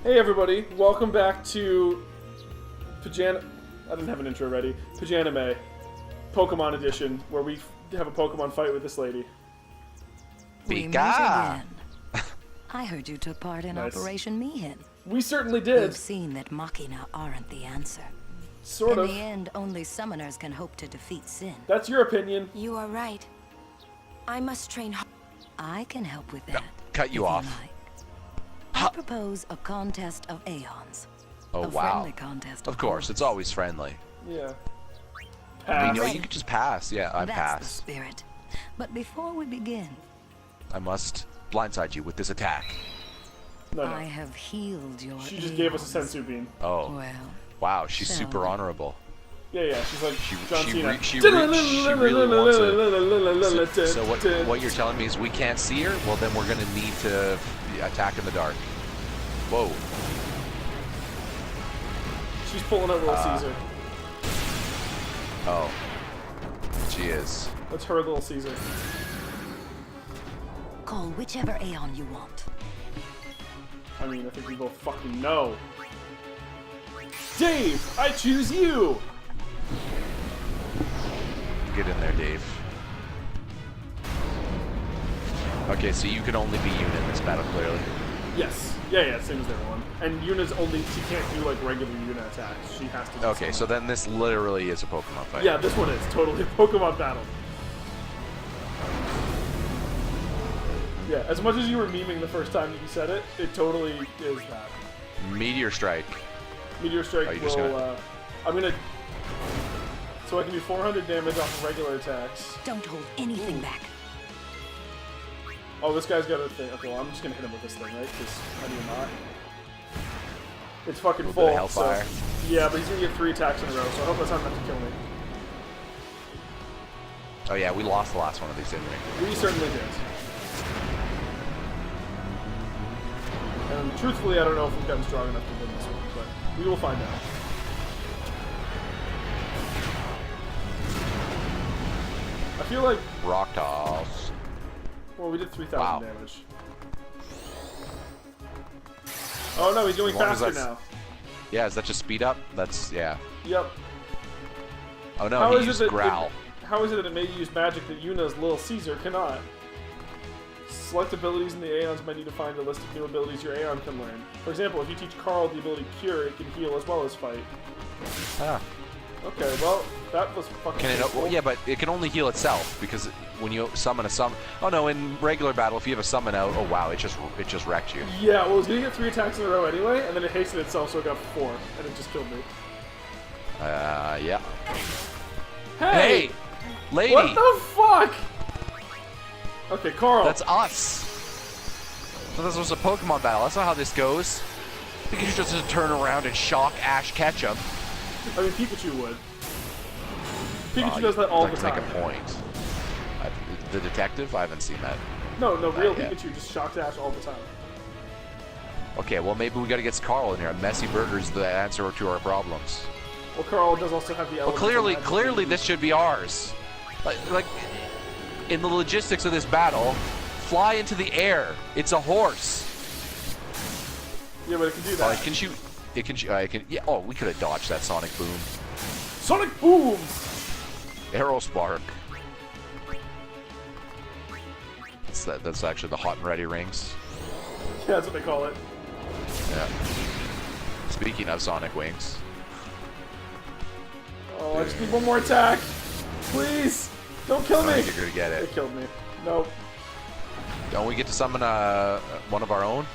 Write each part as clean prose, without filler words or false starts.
Hey everybody, welcome back to I didn't have an intro ready. Paj-anime, Pokemon Edition, where we have a Pokemon fight with this lady. We meet again. I heard you took part in Nice. Operation Mihin. We certainly did. We've seen that Machina aren't the answer. Sort of. In the end, only summoners can hope to defeat Sin. That's your opinion. You are right. I must train hard. I can help with that. Cut you if off. like. I propose a contest of Aeons. Oh, a wow. friendly contest. Of course, it's always friendly. Yeah. I Pass. mean, you could just pass. Yeah, I That's pass. the spirit. But before we begin, I must blindside you with this attack. No, I no. have healed your She just gave us a Aeons. sensu bean. Oh, Well, wow, she's shall super we? honorable. Yeah, she's like She John Cena. really wants it. So what you're telling me is we can't see her? Well, then we're gonna need to attack in the dark. Whoa. She's pulling out Little Caesar. Oh. She is. That's her Little Caesar. call whichever Aeon you want. I mean, I think we both fucking know. Dave, I choose you! Get in there, Dave. Okay, so you can only be Yuna in this battle, clearly. Yes. Yeah, same as everyone. And Yuna's she can't do like regular Yuna attacks. She has to do Okay, so then this literally is a Pokemon fight. Yeah, this one is totally a Pokemon battle. Yeah, as much as you were memeing the first time you said it, it totally is that. Meteor Strike. Meteor Strike Are you just will, I'm gonna... So I can do 400 damage off of regular attacks. Don't hold anything back. Oh, this guy's got a thing. Okay, well, I'm just gonna hit him with this thing, right? Because how do you not? It's fucking A full. bit of Hellfire. So, yeah, but he's gonna get 3 attacks in a row, so I hope that's not enough to kill me. Oh yeah, we lost the last one of these, didn't we? We certainly did. And truthfully, I don't know if we've gotten strong enough to win this one, but we will find out. I feel like... Rock toss. Well, we did 3,000 Wow. damage. Oh no, he's going As long as faster that's- now. Yeah, is that just speed up? That's, yeah. Yep. Oh no, How he is it used that Growl. How is it that it may use magic that Yuna's Little Caesar cannot? Select abilities in the Aeons menu to find a list of new abilities your Aeon can learn. For example, if you teach Carl the ability Cure, it can heal as well as fight. Ah. Okay, well, that was fucking Can it? simple. Well, yeah, but it can only heal itself because when you summon a summon. Oh no, in regular battle, if you have a summon out, oh wow, it just wrecked you. Yeah, well, it was gonna get 3 attacks in a row anyway, and then it hasted itself, so it got 4, and it just killed me. Yeah. Hey! Hey, lady. What the fuck? Okay, Carl. That's us. So this was a Pokemon battle. That's not how this goes. I think you should just turn around and shock Ash Ketchum. I mean, Pikachu would. Pikachu does that all the time. Make a point. The detective? I haven't seen that. No, real yet. Pikachu just shocks Ash all the time. Okay, well maybe we gotta get Carl in here. Messy Burger's the answer to our problems. Well, Carl does also have the Well, element of clearly magic. this should be ours. Like, in the logistics of this battle, fly into the air. It's a horse. Yeah, but it can do that. Oh, it can shoot. It can shoot. It can. Yeah. Oh, we could have dodged that Sonic Boom. Sonic Boom! Arrow Spark. That's actually the hot and ready rings. Yeah, that's what they call it. Yeah. Speaking of Sonic Wings. Oh, I just need one more attack. Please! Don't kill me! I think you're gonna get It it. killed me. Nope. Don't we get to summon one of our own?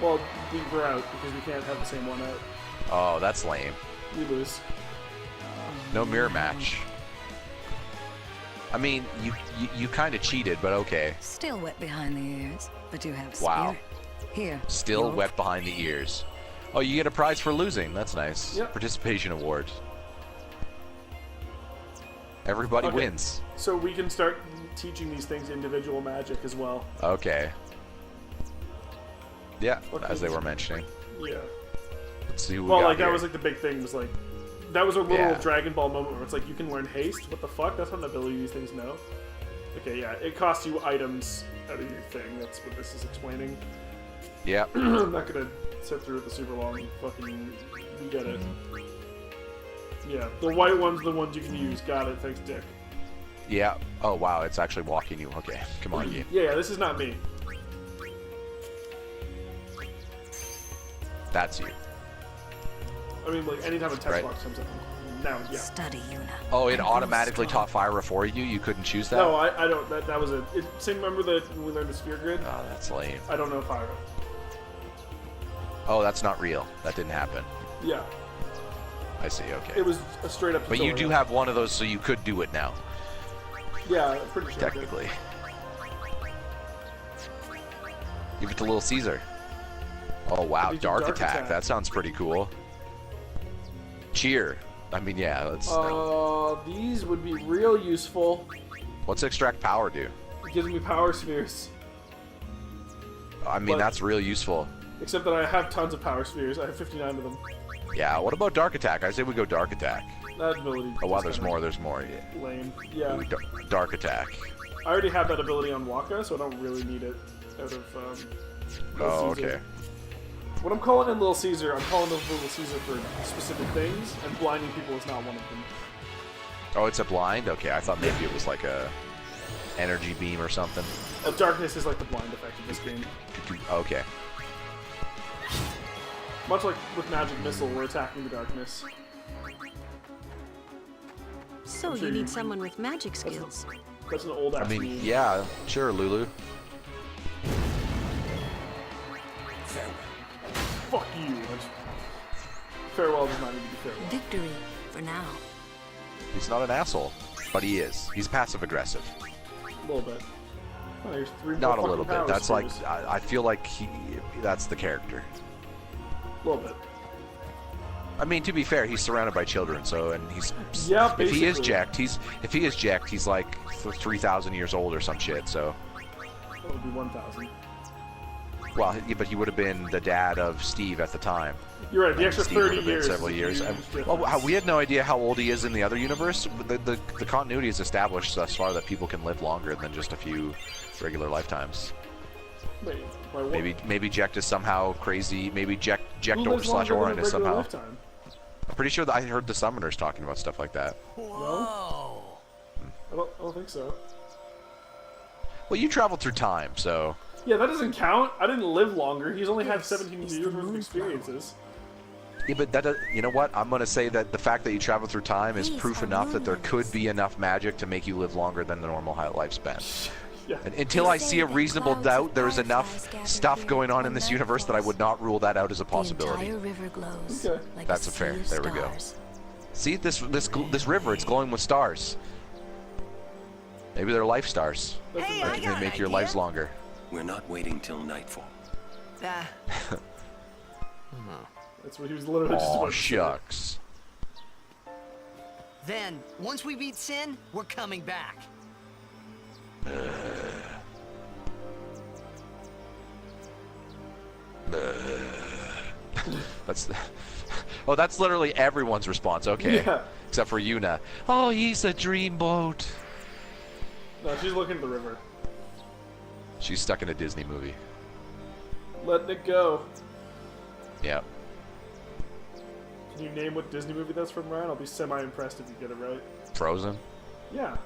Well, we're out because we can't have the same one out. Oh, that's lame. We lose. No mirror match. I mean, you kind of cheated, but okay. Still wet behind the ears, but you have spirit. Wow. Here. Still your- wet behind the ears. Oh, you get a prize for losing. That's nice. Yep. Participation award. Everybody Okay. wins. So we can start teaching these things individual magic as well. Okay. Yeah, Okay. as they were mentioning. Yeah. Let's see who we Well, got like, that here. was, like, the big thing, was, like, that was a little Yeah. Dragon Ball moment where it's like, you can learn haste? What the fuck? That's not an ability these things know. Okay, yeah, it costs you items out of your thing. That's what this is explaining. Yeah. I'm not gonna sit through it the super long fucking... You get it. Yeah, the white ones are the ones you can use. Got it, thanks, Dick. Yeah. Oh, wow, it's actually walking you. Okay, come on, game. Yeah, this is not me. That's you. I mean, like, anytime a text Right. box comes up. Now, yeah. Study, Yuna. Oh, it And grow automatically strong. taught Fyra for you? You couldn't choose that? No, I don't. That was it. Same, remember that when we learned the sphere grid? Oh, that's lame. I don't know Pyro. Oh, that's not real. That didn't happen. Yeah, I see, okay. it was a straight up But you tutorial. do have one of those, so you could do it now, Yeah, I'm pretty sure. I did. technically. Give it to Little Caesar. Oh, wow, Did you Dark Dark Attack. Attack? That sounds pretty cool. Cheer. I mean, yeah, let's... These would be real useful. What's Extract Power do? It gives me power spheres. I mean, What? that's real useful. Except that I have tons of power spheres. I have 59 of them. Yeah, what about Dark Attack? I say we go Dark Attack. That ability. Oh, wow, is there's kinda more, there's more. Yeah. Lame. Yeah. Ooh, Dark Attack. I already have that ability on Waka, so I don't really need it out of. Little Oh, Caesar. okay. When I'm calling in Little Caesar, I'm calling in Little Caesar for specific things, and blinding people is not one of them. Oh, it's a blind? Okay, I thought maybe it was like a energy beam or something. Darkness is like the blind effect of this game. Okay. Much like with Magic Missile, we're attacking the darkness. So I'm sure you you- need someone with magic skills. That's an old I ass mean, meme. yeah, sure, Lulu. Fuck you. Farewell does not need to be farewell. Victory for now. He's not an asshole, but he is. He's passive aggressive. A little bit. Oh, there's three more Not a fucking little bit. power That's like spheres. I feel like that's the character. A little bit. I mean, to be fair, he's surrounded by children, so and he's Yeah, if he is basically. jacked, he's like 3,000 years old or some shit. So, That would be 1,000. well, but he would have been the dad of Steve at the time. You're right. The And extra Steve would 30 have been years. several is a years. huge Well, difference. we had no idea how old he is in the other universe. The continuity is established thus far that people can live longer than just a few regular lifetimes. Wait, why what? Maybe Jekt is somehow crazy. Maybe Who Jekt lives slash longer than a Orin is regular somehow. lifetime? I'm pretty sure that I heard the Summoners talking about stuff like that. No? I don't think so. Well, you traveled through time, so Yeah, that doesn't count. I didn't live longer. He's only had This 17 is years the worth of Moonflow. experiences. yeah. But that you know what? I'm gonna say that the fact that you travel through time is These proof are enough that there moonlights. could be enough magic to make you live longer than the normal lifespan. Yeah. And until They I say see a that reasonable clouds doubt, of there is enough fireflies gather stuff here going on in when this night universe that I would falls. not rule that out as a The possibility. entire river glows Okay. like That's a a fair. sea of There we go. stars. See this river? It's glowing with stars. Maybe they're life stars. Hey, Like, I they got an make your idea. lives longer. We're not waiting till nightfall. That's what he was literally just Oh about to say. shucks. Then, once we beat Sin, we're coming back. That's oh, that's literally everyone's response. Okay, Yeah. except for Yuna. Oh, he's a dreamboat. No, she's looking at the river. She's stuck in a Disney movie. Letting it go. Yeah. Can you name what Disney movie that's from, Ryan? I'll be semi-impressed if you get it right. Frozen. Yeah.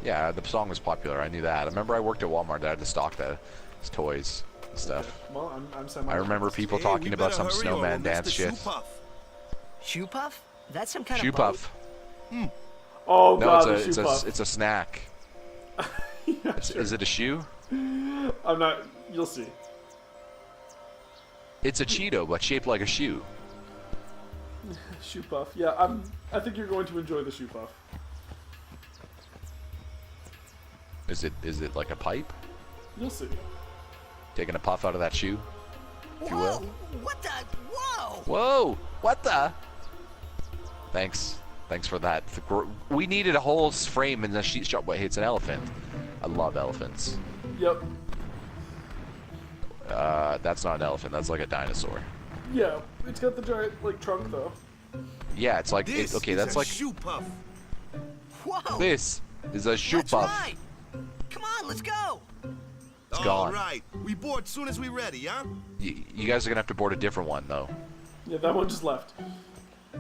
Yeah, the song was popular. I knew that. I remember I worked at Walmart. I had to stock the his toys and stuff. Well, I'm semi. I remember people talking about some snowman dance shit. Shoe Puff? That's some kind Shoe of boat? puff. Oh No, god, it's the shoe puff. a snack. Yeah, sure. Is it a shoe? I'm not. You'll see. It's a Cheeto, but shaped like a shoe. Shoe puff. Yeah, I think you're going to enjoy the shoe puff. Is it like a pipe? You'll see. Taking a puff out of that shoe? If you will. Whoa! What the? Whoa! Whoa! What the? Thanks for that. We needed a whole frame in the sheet shop. Wait, it's an elephant. I love elephants. Yep. That's not an elephant. That's like a dinosaur. Yeah, it's got the giant like trunk though. Yeah, it's like This okay, is that's a like shoe puff. Whoa! this is a shoe That's puff. right. Come on, let's go. It's All gone. right, we board soon as we ready, huh? You guys are gonna have to board a different one though. Yeah, that one just left.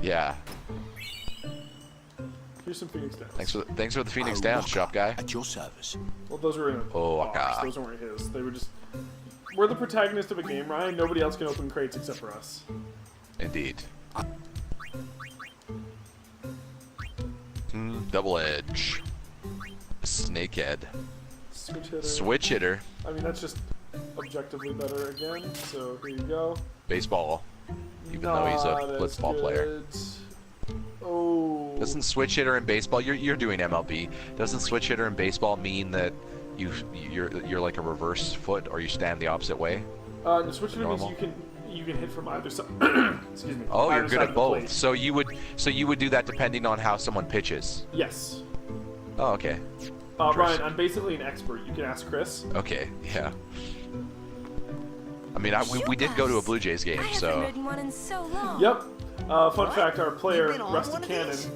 Yeah. Here's some Phoenix Downs. Thanks for the Phoenix Down shop guy. At your service. Well, those were in a Oh, box. okay. Those weren't his. They were just. We're the protagonist of a game, Ryan. Nobody else can open crates except for us. Indeed. Double edge. Snakehead. Switch hitter. Switch hitter. I mean, that's just objectively better again. So here you go. Baseball. Even though he's a Not as blitzball player. good. Oh. Doesn't switch hitter in baseball? You're doing MLB. Doesn't switch hitter in baseball mean that you're like a reverse foot or you stand the opposite way? The switch hitter means Normal. you can hit from either side. Excuse me. Oh, you're either good side at of the both. plate. So you would do that depending on how someone pitches. Yes. Oh, okay. Ryan, I'm basically an expert. You can ask Chris. Okay, yeah. I mean, we did go to a Blue Jays game, I haven't so ridden one in so long. Yep. Fun What? fact: our player You've been on Rusty one of Cannon, these?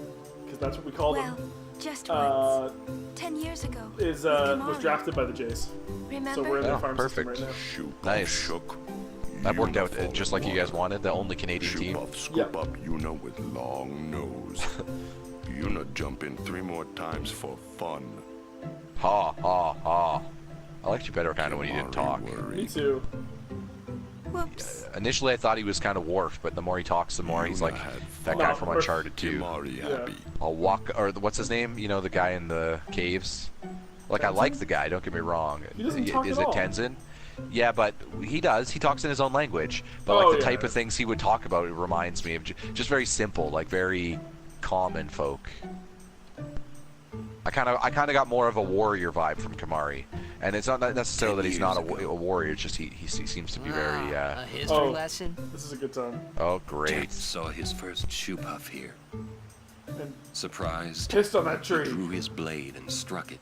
because that's what we called Well, him, just uh, once. 10 years ago. was Kamari. drafted by the Jays. Remember? So we're in their Oh, farm system perfect. right now. nice. Shook. That worked out Uniform just like you guys water. wanted. The only Canadian team. Shoe puff, scoop Yep. up Yuna with long nose. Yuna jump in 3 more times for fun. Ha ha ha. I liked you better kind of when you didn't talk. Me too. Whoops. Initially, I thought he was kind of Worf, but the more he talks, the more he's like that guy from Uncharted 2. Kimari Yeah. happy. I'll walk, or what's his name? You know, the guy in the caves. Like, I like the guy. Don't get me wrong. He doesn't talk Is at it all. Tenzin? Yeah, but he does. He talks in his own language. But Oh, like the yeah. type of things he would talk about, it reminds me of just very simple, like very common folk. I kind of got more of a warrior vibe from Kamari, and it's not necessarily that he's not a warrior. It's just he seems to be very. A history Oh. lesson. This is a good time. Oh, Jack great! saw his first shoe puff here. And Surprised, pissed on that he tree. drew his blade and struck it.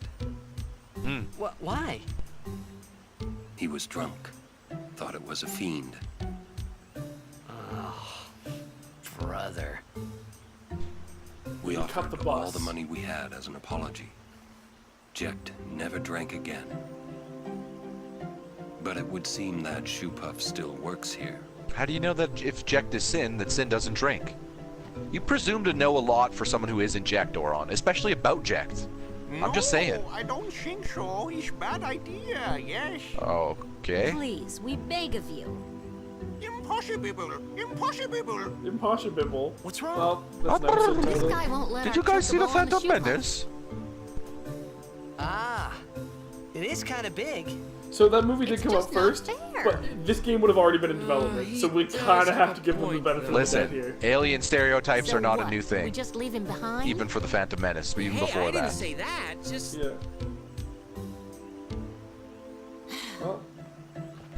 Why? He was drunk. Thought it was a fiend. Brother. We He cut offered the all bus. the money we had as an apology. Jecht never drank again. But it would seem that shoe puff still works here. How do you know that if Jecht is Sin, that Sin doesn't drink? You presume to know a lot for someone who isn't Jecht, Doron, especially about Jecht. I'm just saying. I don't think so. It's bad idea, yes. Okay. Please, we beg of you. Impossible. Impossible. Imposhibbible. What's wrong? Well, that's an episode This title. guy won't let Did our you guys see the chocobo on Phantom shoe puff. Menace? Ah, it is kind of big. So that movie did It's come up just not first, fair. but this game would have already been in development, he so we does kind of have have to a give them the point, benefit though. of the doubt Listen, here. alien stereotypes So are not what? a new We thing, just leave him behind? even for the Phantom Menace, but even Hey, before I didn't that. say that. Just Yeah. Well,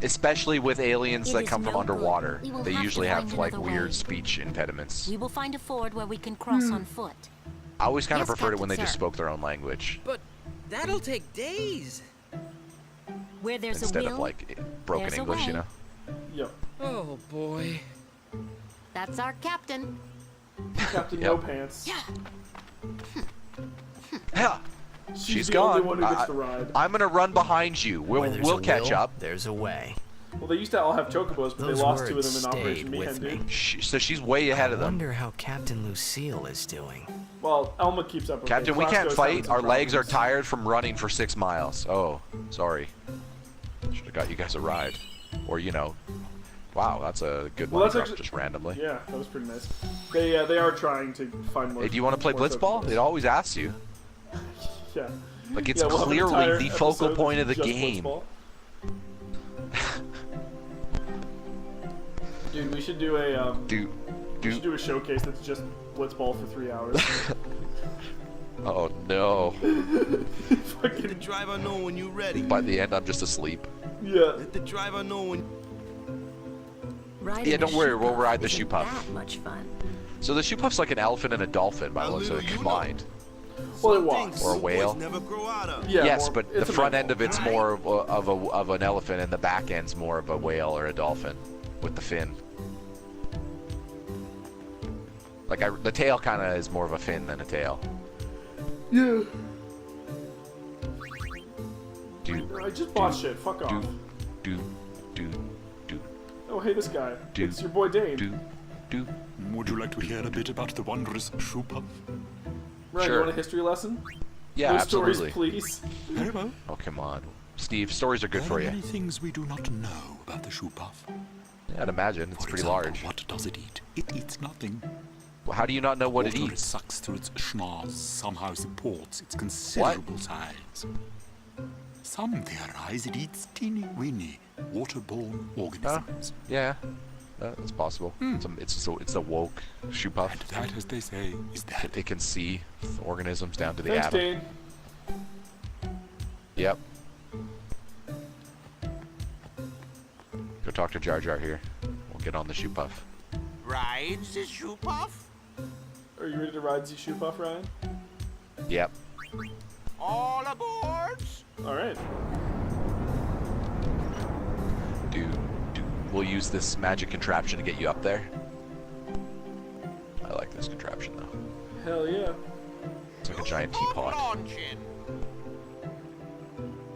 Especially with aliens It that is come from no good. underwater, We will they have to usually find have like another weird way. speech impediments. We will find a ford where we can cross on foot. I always kind of Yes, preferred it when they Captain just Sir. spoke their own language but that'll take days. Where there's instead a will, of like broken there's a English, you way. know. yep. Oh boy. that's our captain. Captain Yep. No Pants. Yeah. She's the gone. only one who gets to ride. I'm gonna run behind you. Where there's We'll a catch will, up. There's a way. Well, they used to all have chocobos, but Those they lost 2 of words them in Operation stayed with Mayhem, me. dude. So she's way ahead I of them. wonder how Captain Lucille is doing. Well, Elma keeps up with Captain, it. we can't Roscoe's fight. having some Our legs are problems. tired from running for 6 miles. Oh, sorry. Should have got you guys a ride. Or, you know. Wow, that's a good Well, one. that's actually- Just randomly. Yeah, that was pretty nice. They are trying to find more. Hey, do you want to play more Blitzball? chocobos. It always asks you. Yeah. Like, it's Yeah, we'll have an clearly entire the focal episode point of the just game. Blitzball. Dude, we should do a Do, we should do. do a showcase that's just Blitzball for 3 hours. Oh, no. Let the Fucking driver know when you're ready. By the end, I'm just asleep. yeah. Let the driver know when. Riding Yeah, a don't worry, shoe we'll puff ride the isn't shoe puff. That much fun. So the shoe puff's like an elephant and a dolphin by the looks of it Little you combined. Well, it Some walks. things Or a good whale. boys never grow out of. Yeah. Yes, more- but the it's a front mammal. end of it's more of an elephant, and the back end's more of a whale or a dolphin with the fin. Like the tail kind of is more of a fin than a tail. Yeah. Do, I just bought shit. Fuck off. do. Oh, hey, this guy. Do. It's your boy Dane. Do. Would you like to hear a bit about the wondrous shoe puff? Ryan, Sure. you want a history lesson? Yeah, No absolutely. stories, please. Very well. Oh, come on. Steve, stories are good There for are you. many things we do not know about the shoe puff. I'd imagine. It's For pretty example, large. What does it eat? It eats nothing. Well, how do you not know what it Water eats? sucks through its schnoz somehow supports its considerable size. Some theorize it eats teeny-weeny waterborne organisms. Yeah, that's possible. It's a woke shoe puff. And that, as they say, is that. It can see organisms down to the Thanks, atom. Dane. Yep. Go talk to Jar Jar here. We'll get on the shoe puff. Rides the shoe puff? Are you ready to ride the shoe puff, Ryan? Yep. All aboard? All right. We'll use this magic contraption to get you up there. I like this contraption though. Hell yeah. It's like a giant teapot. Launching.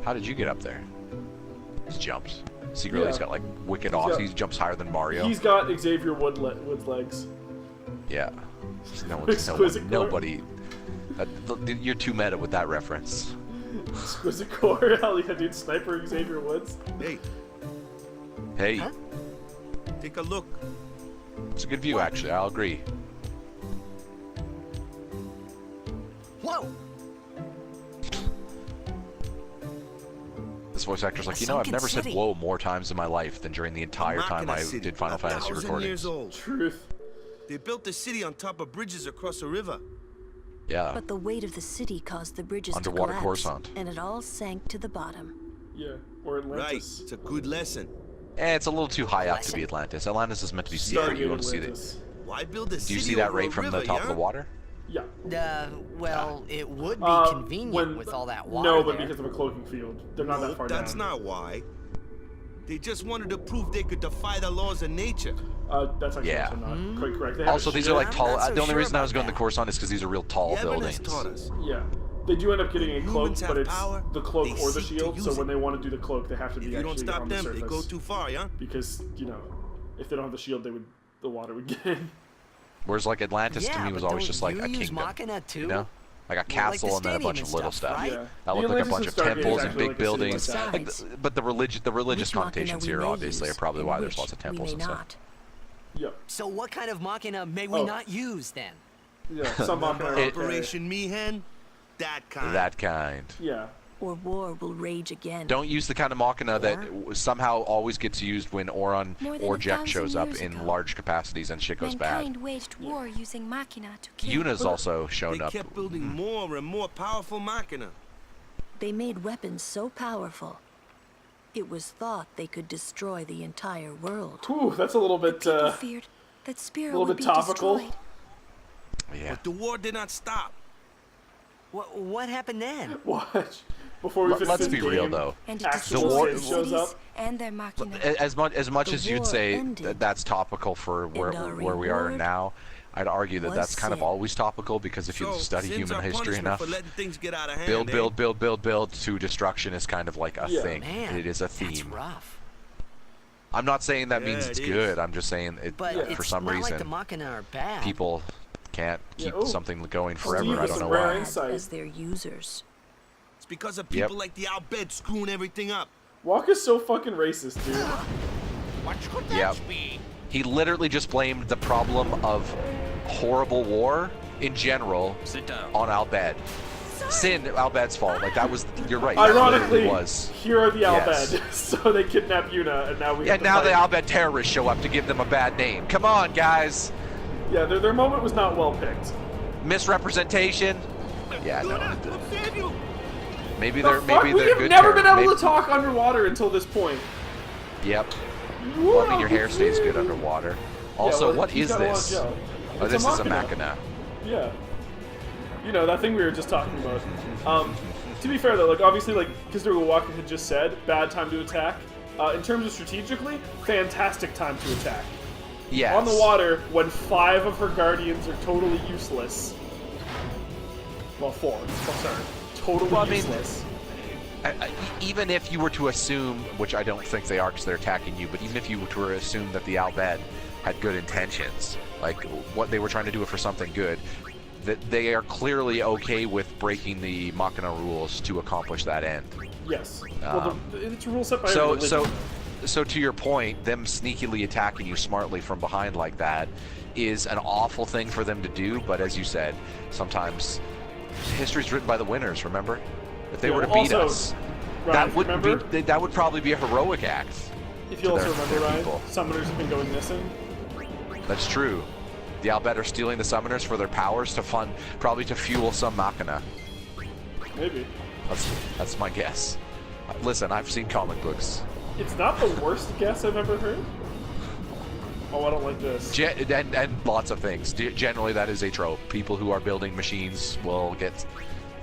How did you get up there? He jumps. Secretly, he's got like wicked off. He jumps higher than Mario. He's got Xavier Wood's legs. Yeah. Exquisite core. Nobody. You're too meta with that reference. Exquisite core. Hell yeah, dude. Sniper Xavier Woods. Hey, Hey, take a look. it's a good view actually. I'll agree. Whoa! This voice actor's like, A you know, I've sunken never said city. "whoa" more times in my life than during the entire time I City, did Final Fantasy 1,000 recordings. years old. Truth. They built the city on top of bridges across a river. Yeah. But the weight of the city caused the bridges Underwater to collapse, Coruscant. and it all sank to the bottom. Yeah. Or Right. Atlantis. It's a good lesson. It's a little too high up to be Atlantis. Atlantis is meant to be secret. You Stargate don't see Atlantis. that. Why build a Do city you see that over right a from the river, top of yeah? the water? Yeah. Well, it would be When- convenient with all that water No, but there. because of a cloaking field. They're not No, that far that's down. not why. They just wanted to prove they could defy the laws of nature. That's actually Yeah. also not quite correct. They have Also, a these shield. are like I'm tall. not so The only sure reason I was about going to that. Coruscant is because these are real tall The evidence buildings. taught us. Yeah. They do end up getting a cloak, humans but have it's power, the cloak they or the seek to shield. So use when it. they want to do the cloak, they have to If be you don't actually stop on the them, surface. they go too far, yeah? Because if they don't have the shield, the water would get in. Whereas like Atlantis to Yeah, me was but always don't just like you a use kingdom. Machina too? You know? Like a Well, like the castle and then a bunch of stadium little and stuff, stuff. right? Yeah. That The looked like a Atlantis bunch and of Stargate is temples and actually big like a similar buildings. size. Besides, But the religious which Machina connotations we here may obviously are use, probably and why there's which lots of we temples may and stuff. not. Yep. So what kind of Machina may we Oh. not use then? Yeah. Some Machina are okay. Operation Meehan? That kind. That kind. Yeah. Or war will rage again. Don't use the kind of Machina that somehow always gets used when Oron More than or 1,000 Jack shows up years in ago, large capacities and shit goes bad. Mankind waged war using machina to kill. Yuna's also They shown up. kept building more and more powerful machina. They made weapons so powerful, it was thought they could destroy the entire world. Whew, that's a little bit. People feared that Spira little would bit be topical. destroyed. Yeah. But the war did not stop. What happened then? Watch. Before we finish Let's this be real game, though. And it actual destroyed Sid the shows cities up. and their machina. As much The as you'd war say ended, that's topical for where and our we are reward now, I'd argue that was that's kind of sin. always topical because if you So, study sin's human our history punishment enough, for letting things get out of hand, build to destruction is kind of like a Yeah. thing. Man, It is a that's theme. rough. I'm not saying that Yeah, means it's it good. is. I'm just saying it But for it's some not reason like the Machina are bad. people can't Yeah, keep oh. something going Steve forever. with I don't some know rare why. insight. as their users. It's because of Yep. people like the Al-Bed screwing everything up. Walk is so fucking racist, dude. What could that Yep. be? He literally just blamed the problem of horrible war in general Sit down. on Al-Bed. Sin, Al-Bed's fault. Like that was. You're right. Ironically, it was. here are the Yes. Al-Bed, so they kidnap Yuna, and now we. Yeah, have to now the fight. Al-Bed terrorists show up to give them a bad name. Come on, guys. Yeah, their moment was not well picked. Misrepresentation. Yeah, no. We'll save you. Maybe The they're fuck? maybe We they're have good. never been able maybe, to talk underwater until this point. Yep. Well, I mean, your hair stays good underwater. Also, well, what he's is got a lot of this? gel. Oh, It's this a is a machina. machina. Yeah. You know, that thing we were just talking about. To be fair though, like obviously like because Walker had just said, bad time to attack. In terms of strategically, fantastic time to attack. Yes. On the water, when 5 of her guardians are totally useless. Well, 4. Oh, sorry. Totally useless. Even if you were to assume, which I don't think they are because they're attacking you, but even if you were to assume that the Albed had good intentions, like what they were trying to do it for something good, that they are clearly okay with breaking the Machina rules to accomplish that end. Yes. Well, it's a rule set by religion. So to your point, them sneakily attacking you smartly from behind like that is an awful thing for them to do, but as you said, sometimes history's written by the winners, remember? If they were to beat us, Ryan, that would probably be a heroic act. If you also remember, Ryan, summoners have been going missing. That's true. The Albed are stealing the summoners for their powers to fund, probably to fuel some Machina. Maybe. That's my guess. Listen, I've seen comic books. It's not the worst guess I've ever heard. Oh, I don't like this. And lots of things. Generally, that is a trope. People who are building machines will get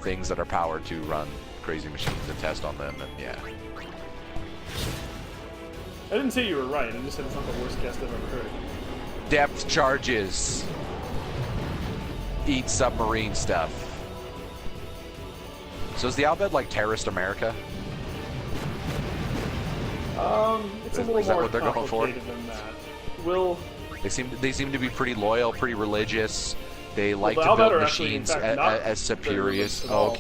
things that are powered to run crazy machines and test on them, and yeah. I didn't say you were right. I just said it's not the worst guess I've ever heard. Depth charges. Eat submarine stuff. So is the Albed like terrorist America? It's a little is that more what they're going for? complicated than that. They seem to be pretty loyal, pretty religious. They like the to Albed build are actually, machines in fact, not as superiors. very religious at all.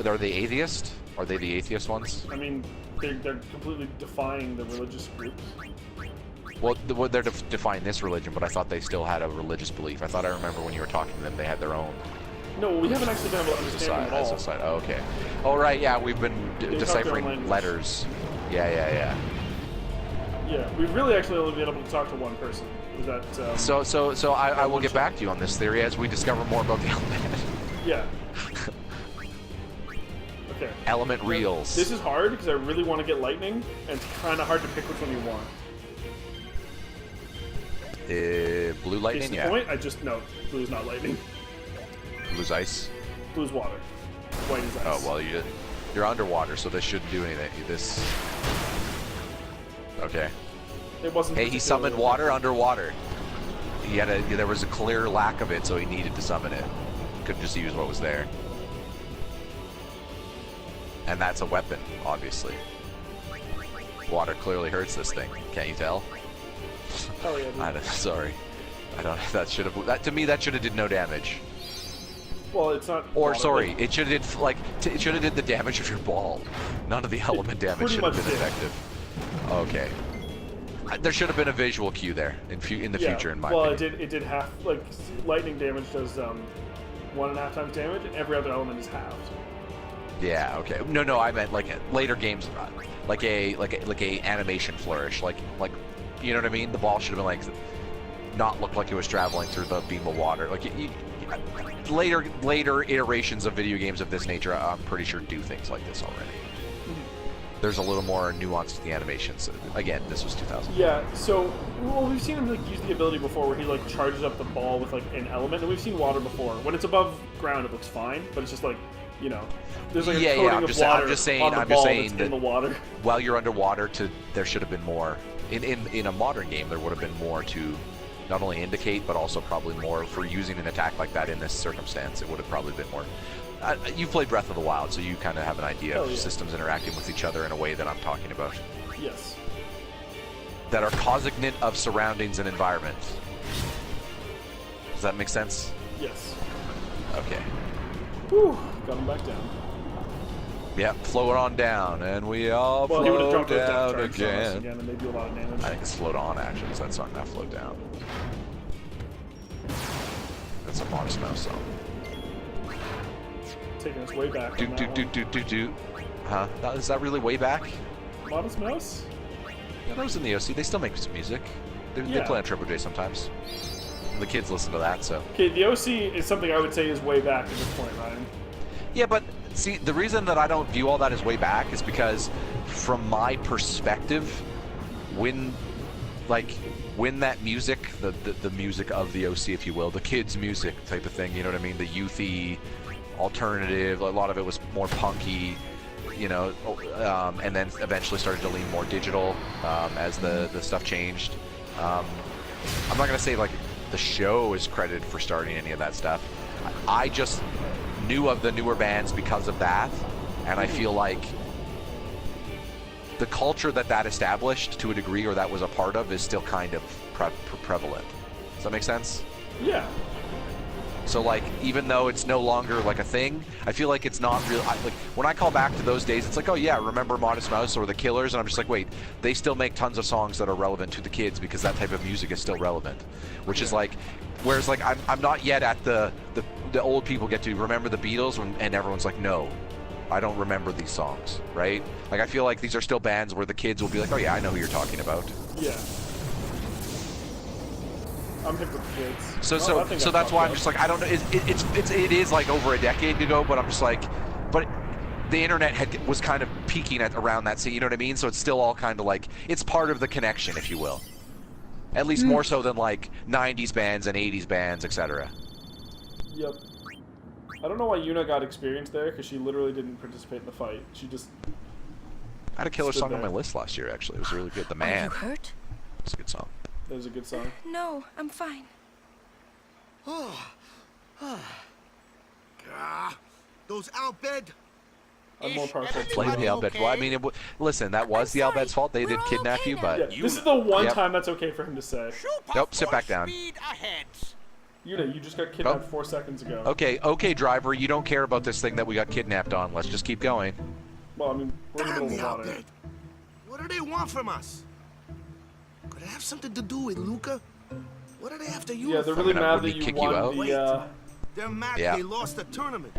Are they atheist? Are they the atheist ones? I mean, they're completely defying the religious groups. Well, they're defying this religion, but I thought they still had a religious belief. I thought I remember when you were talking to them, they had their own. No, we haven't actually been able to understand them at all. Oh, okay. Oh, right, yeah, we've been deciphering letters. Yeah. Yeah, we've really actually only been able to talk to one person. Was that? So I will get back to you on this theory as we discover more about the Element. Yeah. Okay. Element reels. This is hard because I really want to get lightning, and it's kind of hard to pick which one you want. Blue lightning, Case in yeah. Point, no, blue is not lightning. Blue's ice. Blue's water. White is ice. Oh well, you're underwater, so this shouldn't do anything. This. Okay. It wasn't. Hey, he summoned water underwater. There was a clear lack of it, so he needed to summon it. Couldn't just use what was there. And that's a weapon, obviously. Water clearly hurts this thing. Can't you tell? Oh yeah. Dude. Sorry. I don't. That to me that should have did no damage. Well, it's not. Or sorry, it should have did the damage of your ball. None of the element damage should have been effective. Okay. There should have been a visual cue there in the future, in my opinion. Well, it did half. Like lightning damage does 1.5 times damage, and every other element is halved. Yeah. Okay. No. I meant like later games, like a animation flourish, like you know what I mean. The ball should have been like not look like it was traveling through the beam of water. Like later iterations of video games of this nature, I'm pretty sure do things like this already. There's a little more nuance to the animations. Again, this was 2000. Yeah, so we've seen him use the ability before where he charges up the ball with an element, and we've seen water before. When it's above ground, it looks fine, but it's just there's a coating of water I'm just saying that in the water. While you're underwater, there should have been more. In a modern game, there would have been more to not only indicate, but also probably more for using an attack like that in this circumstance. It would have probably been more. You've played Breath of the Wild, so you kind of have an idea of systems interacting with each other in a way that I'm talking about. Yes. That are cognate of surroundings and environment. Does that make sense? Yes. Okay. Whew, got him back down. Yep, float on down, and we all float down again. And they do a lot of damage. I think it's float on, actually, so that's not float down. That's a Modest Mouse song. Taking us way back. Do. Huh? Is that really way back? Modest Mouse? Yeah, that was in the OC. They still make some music. They play on Triple J sometimes. The kids listen to that, so. Okay, the OC is something I would say is way back at this point, Ryan. Yeah, but see, the reason that I don't view all that as way back is because, from my perspective, when that music, the music of the OC, if you will, the kids' music type of thing, you know what I mean? The youthy, alternative, a lot of it was more punky, and then eventually started to lean more digital as the stuff changed. I'm not gonna say like the show is credited for starting any of that stuff. I just knew of the newer bands because of that, and I feel like the culture that established to a degree, or that was a part of, is still kind of prevalent. Does that make sense? Yeah. So like, even though it's no longer like a thing, I feel like it's not real. Like when I call back to those days, it's like, oh yeah, remember Modest Mouse or the Killers, and I'm just like, wait, they still make tons of songs that are relevant to the kids because that type of music is still relevant. Which is like, whereas like I'm not yet at the old people get to remember the Beatles and everyone's like, no, I don't remember these songs, right? Like I feel like these are still bands where the kids will be like, oh yeah, I know who you're talking about. Yeah. I'm hip with the kids. So that's why I'm just like, I don't know. It is like over a decade ago, but I'm just like, but the internet was kind of peaking at around that scene. You know what I mean? So it's still all kind of like, it's part of the connection, if you will. At least more so than like 90s bands and 80s bands, etc. Yep. I don't know why Yuna got experience there, because she literally didn't participate in the fight. She just... I had a killer song on my list last year, actually. It was really good. The Man. Are you hurt? It's a good song. That was a good song. No, I'm fine. Those Albed. I'm more partial. Blame the Albed. Well, I mean, listen, that was the Albed's fault. They did kidnap you, but... Yeah, this is the one time that's okay for him to say. Nope, sit back down. Yuna, you just got kidnapped 4 seconds ago. Okay, driver, you don't care about this thing that we got kidnapped on. Let's just keep going. Well, I mean, we're in the middle of the water. What do they want from us? Could it have something to do with Luca? What are they after you? Yeah, they're really mad that you won the, They're mad they lost the tournament.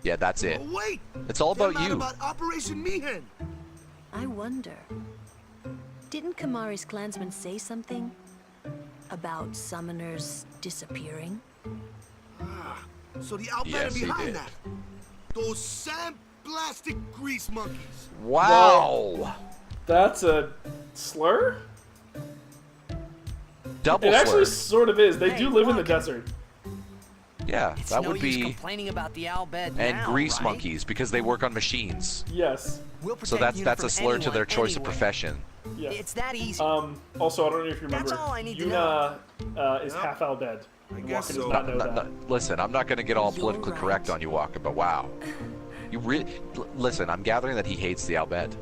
Yeah, that's it. Oh, wait! It's all about they're you. Mad about Operation Mihen. I wonder, didn't Kamari's clansmen say something about summoners disappearing? So the Albed Yes, he behind did. that. Those sandblasted grease monkeys. Wow! That's a slur? Double It actually slur. sort of is. They do live in the desert. Yeah, It's that no would use be... complaining about the Albed And now, grease right? monkeys, because they work on machines. Yes. We'll So protect Yuna that's a from slur to anyone, their choice of anywhere. profession. Yeah. It's that easy. Also, I don't know if you remember. That's all I need to Yuna is half Albed. I And guess Walker so. does not know that. Listen, I'm not going to get all You're politically right. correct on you, Walker, but wow. You really... Listen, I'm gathering that he hates the Albed.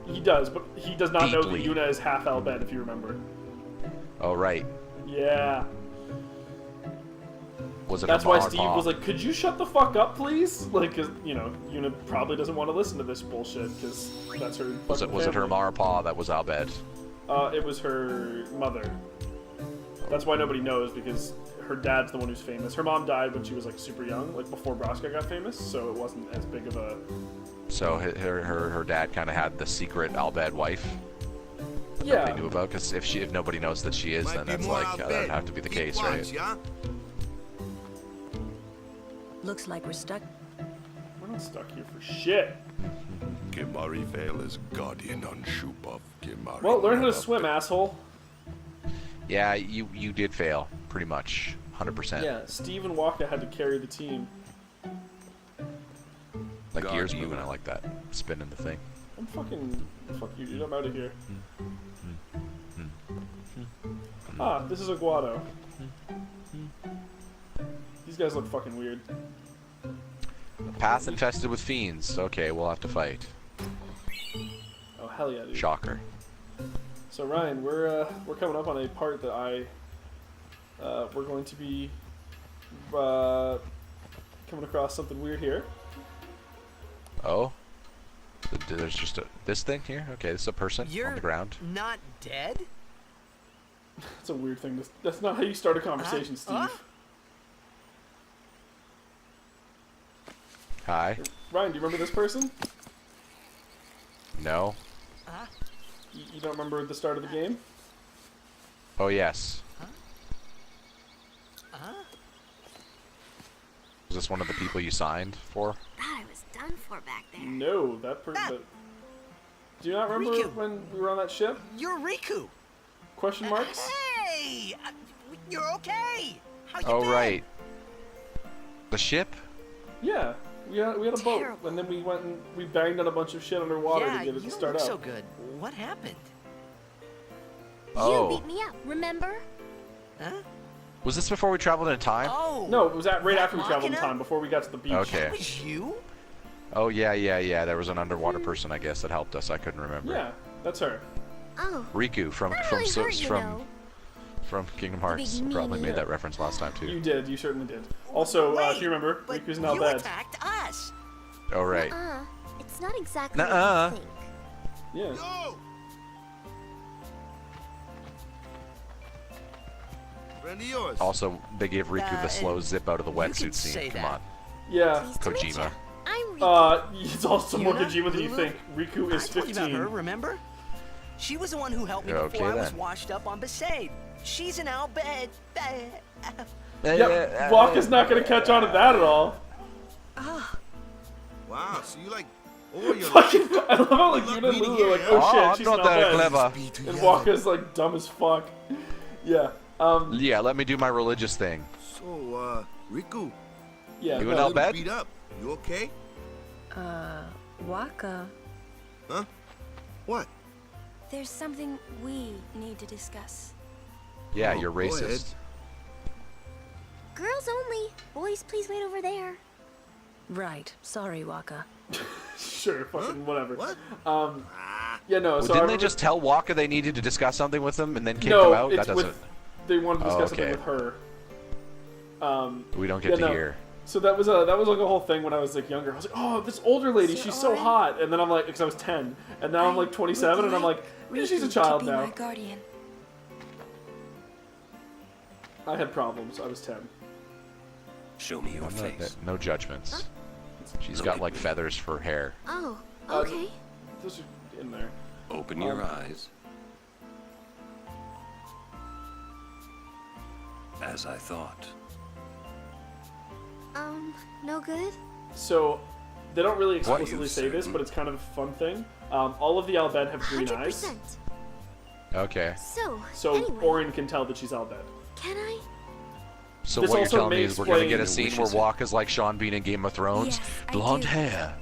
He does, but he does not know that Deeply. Yuna is half Albed, if you remember. Oh, right. Yeah. Was it That's her why mom or Steve pop? was like, could you shut the fuck up, please? Like, cause, you know, Yuna probably doesn't want to listen to this bullshit, because that's her Was it her family. ma or pa that was Albed? It was her mother. That's why nobody knows, because her dad's the one who's famous. Her mom died when she was, like, super young, like, before Braska got famous, so it wasn't as big of a... So her dad kind of had the secret Albed wife that Yeah. nobody knew about, because if nobody knows that she is, Might then be that's more like, Albed. that would have to be the Keep case, watch, right? Yeah? Looks like we're stuck. We're not stuck here for shit. Kimari Vale is guardian on Shupov. Kimari. Well, learn how to swim, asshole. Yeah, you did fail, pretty much, 100%. Yeah, Steve and Waka had to carry the team. Like years Guardian. moving, I like that. Spinning the thing. Fuck you, dude. I'm out of here. Ah, this is Aguado. These guys look fucking weird. Path infested with fiends. Okay, we'll have to fight. Oh hell yeah, dude. Shocker. So Ryan, we're coming up on a part that we're going to be coming across something weird here. Oh? There's just this thing here? Okay, this is a person You're on the ground. not dead? It's a weird thing. That's not how you start a conversation, Steve. Hi. Ryan, do you remember this person? No. You don't remember the start of the game? Oh, yes. Was this one of the people you signed for? Thought I was done for back there. No, that person. Do you not remember Riku. when we were on that ship? You're Riku. Question marks? Hey! You're okay. How you Oh, been? right. The ship? Yeah, we had a boat, Terrible. and then we went and we banged on a bunch of shit underwater Yeah, to get it you to start look up. so good. What happened? Oh. You beat me up, remember? Huh? Was this before we traveled in time? Oh. No, it was right after we traveled in Machina? time, before we got to the beach. Okay. That was you? Oh, yeah. There was an underwater person, I guess, that helped us. I couldn't remember. Yeah, that's her. Oh. Riku from That really hurt, you know. from Kingdom Hearts. big Probably meanie. made that reference last time too. You did. You certainly did. Also, if you remember, But Riku's now you dead. attacked us. Oh right. It's not exactly Nuh-uh. what you think. Yeah. Yo! Friend of yours. Also, they gave Riku the slow zip out of the you wetsuit could scene. say Come that. on, Yeah. Pleased to meet Kojima. ya. I'm Riku. It's also more Yuna? Kojima than you Lulu? think. Riku is I told you about 15. her, remember? She was the one who helped me Yeah, before okay I was then. washed up on Besaid. She's in our bed. Yep. Waka's not gonna catch on to that at all. Wow, so you like over your Fucking, I love how like Luck Yuna and meeting Lulu are like, here, oh Oh, shit, I'm she's not not that dead. clever. And Waka's like dumb as fuck. Yeah. Yeah, let me do my religious thing. So, Riku, Yeah. You no, in our little bed? beat up. You okay? Waka. Huh? What? There's something we need to discuss. Yeah, Oh, you're go ahead. racist. Girls only. Boys, please wait over there. Right. Sorry, Waka. Sure, fucking whatever. What? Yeah, no. Well, so I didn't they remember- just tell Waka they needed to discuss something with him and then kick no, him out? it's That doesn't. with. They wanted to discuss Oh, something okay. with her. We don't get yeah, to no. hear. So that was like a whole thing when I was like younger. I was like, oh, this older lady, she's so hot. And then I'm like, because I was 10, and now I'm like 27, and I'm like, yeah, she's a child be now. my guardian. I had problems. I was 10. Show me your face. No judgments. She's got like feathers for hair. Oh, Uh, okay. Those are in there. Open your eyes. As I thought. No good? So they don't really What? explicitly say You this, certain? but it's kind of a fun thing. All of the Albed have green eyes, 100%. Okay. so anyway, Orin can tell that she's Albed. can I? So This what you're also telling me may is we're gonna get a explain- scene where Waka's like Sean Bean in Game of Thrones, Yes, I blonde do. hair.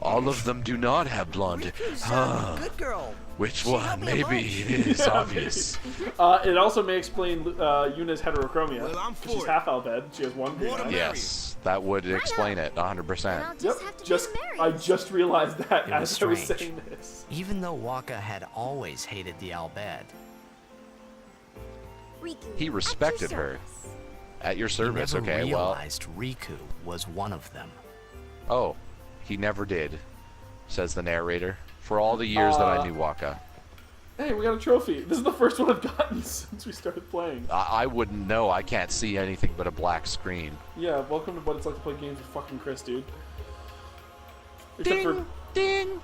All of them do not have blonde. Huh. Good girl. Which She one? helped me a Maybe bunch. it is obvious. It also may explain Yuna's heterochromia. Well, I'm for She's it. half Albed. She has one green More to eye. me. Yes, that would explain it 100%. I'll Yep. just have to Just be married. I just realized that It as was I was strange. saying this. Even though Waka had always hated the Albed, Riku, He at your respected her. service. At your he service, never okay, well. realized Riku was one of them. Oh, he never did, says the narrator. For all the years that I knew Waka. Hey, we got a trophy. This is the first one I've gotten since we started playing. I wouldn't know. I can't see anything but a black screen. Yeah, welcome to what it's like to play games with fucking Chris, dude. Except for Ding!